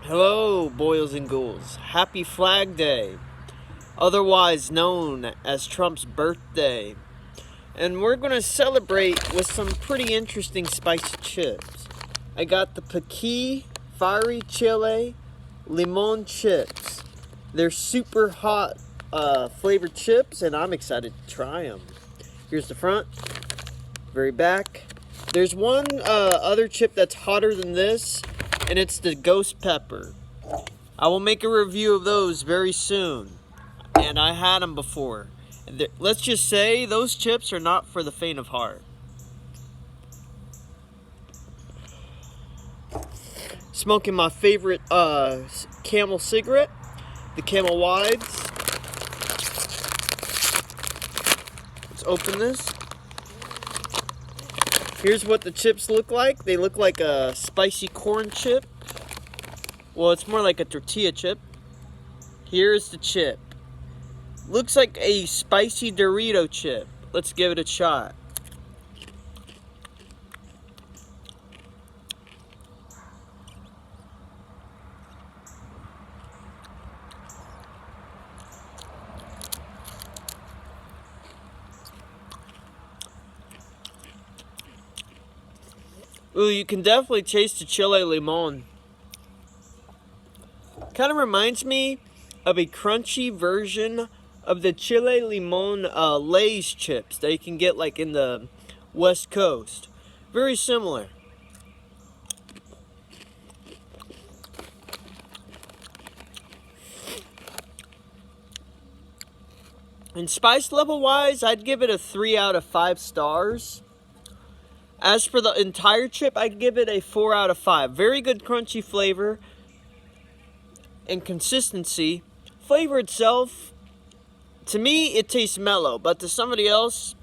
Hello, boys and ghouls. Happy Flag Day, otherwise known as Trump's birthday. And we're going to celebrate with some pretty interesting spicy chips. I got the Paqui Chile Limon chips. They're super hot flavored chips, and I'm excited to try them. Here's the front, very back. There's one other chip that's hotter than this, and it's the ghost pepper. I will make a review of those very soon, and I had them before. Let's just say those chips are not for the faint of heart. Smoking my favorite Camel cigarette, the Camel Wides. Let's open this. Here's what the chips look like. They look like a spicy corn chip. Well, it's more like a tortilla chip. Here's the chip. Looks like a spicy Dorito chip. Let's give it a shot. Ooh, you can definitely taste the Chile Limon. Kind of reminds me of a crunchy version of the Chile Limon Lay's chips that you can get like in the West Coast. Very similar. And spice level wise, I'd give it a 3 out of 5 stars. As for the entire chip, I'd give it a 4 out of 5. Very good crunchy flavor and consistency. Flavor itself, to me, it tastes mellow, but to somebody else,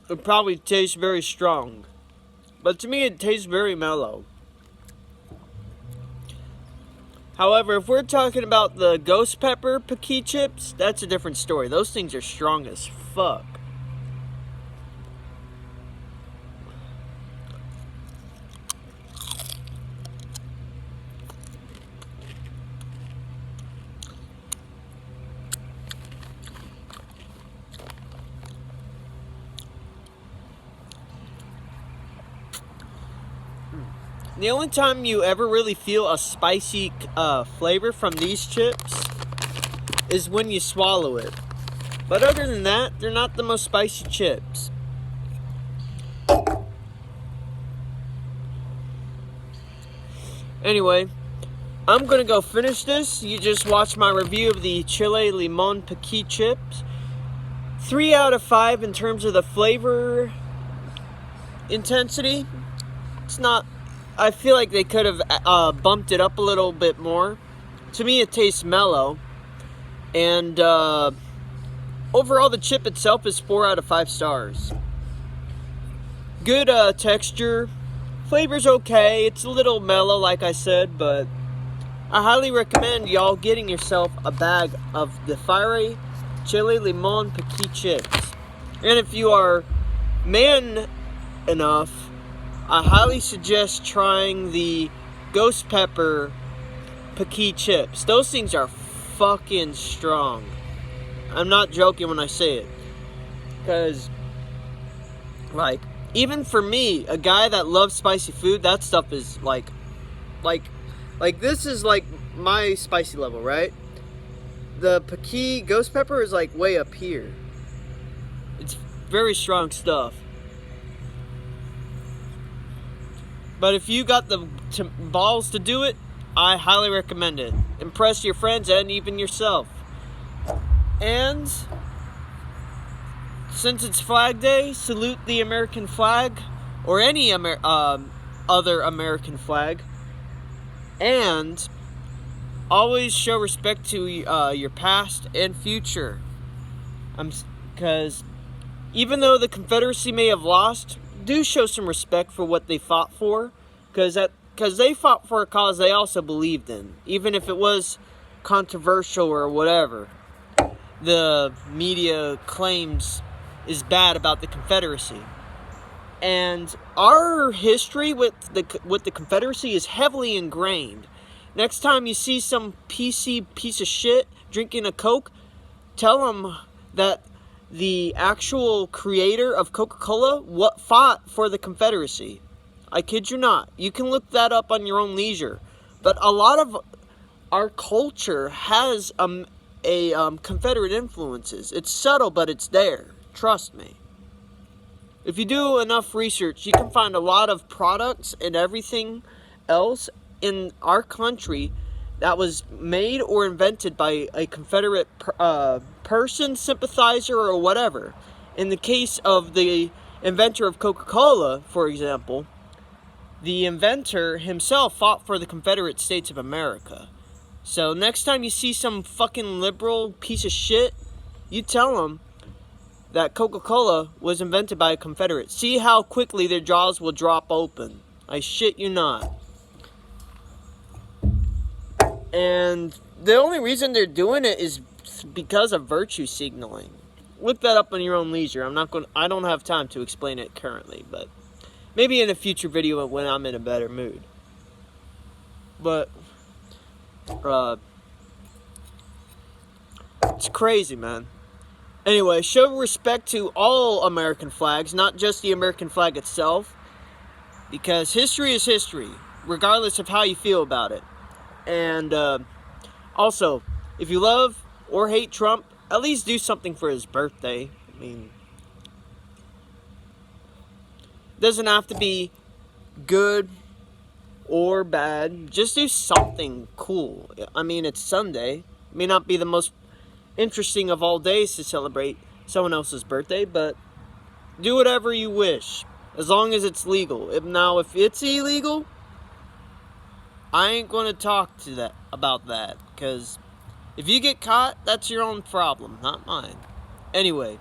it probably tastes very strong. But to me, it tastes very mellow. However, if we're talking about the ghost pepper Paqui chips, that's a different story. Those things are strong as fuck. The only time you ever really feel a spicy flavor from these chips is when you swallow it. But other than that, they're not the most spicy chips. Anyway, I'm going to go finish this. You just watched my review of the Chile Limon Paqui chips. 3 out of 5 in terms of the flavor intensity. It's not... I feel like they could have bumped it up a little bit more. To me, it tastes mellow. And overall, the chip itself is 4 out of 5 stars. Good texture. Flavor's okay. It's a little mellow, like I said, but I highly recommend y'all getting yourself a bag of the Fiery Chile Limon Paqui chips. And if you are man enough, I highly suggest trying the ghost pepper Paqui chips. Those things are fucking strong. I'm not joking when I say it. Because, like, even for me, a guy that loves spicy food, that stuff is like this is like my spicy level, right? The Paqui ghost pepper is like way up here. It's very strong stuff. But if you got the balls to do it, I highly recommend it. Impress your friends and even yourself. And since it's Flag Day, salute the American flag or any other American flag. And always show respect to your past and future. Because even though the Confederacy may have lost, do show some respect for what they fought for, because they fought for a cause they also believed in, even if it was controversial or whatever the media claims is bad about the Confederacy. And our history with the Confederacy is heavily ingrained. Next time you see some piece of shit drinking a Coke, tell them that the actual creator of Coca-Cola fought for the Confederacy. I kid you not. You can look that up on your own leisure. But a lot of our culture has Confederate influences. It's subtle, but it's there. Trust me. If you do enough research, you can find a lot of products and everything else in our country that was made or invented by a Confederate person, sympathizer, or whatever. In the case of the inventor of Coca-Cola, for example, the inventor himself fought for the Confederate States of America. So next time you see some fucking liberal piece of shit, you tell them that Coca-Cola was invented by a Confederate. See how quickly their jaws will drop open. I shit you not. And the only reason they're doing it is because of virtue signaling. Look that up on your own leisure. I don't have time to explain it currently, but maybe in a future video when I'm in a better mood. But it's crazy, man. Anyway, show respect to all American flags, not just the American flag itself, because history is history, regardless of how you feel about it. And also, if you love or hate Trump, at least do something for his birthday. I mean, it doesn't have to be good or bad. Just do something cool. I mean, it's Sunday. It may not be the most interesting of all days to celebrate someone else's birthday, but do whatever you wish, as long as it's legal. If it's illegal, I ain't going to talk about that, because if you get caught, that's your own problem, not mine. Anyway,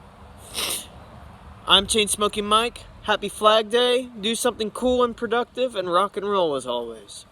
I'm Chain Smoking Mike. Happy Flag Day. Do something cool and productive, and rock and roll as always.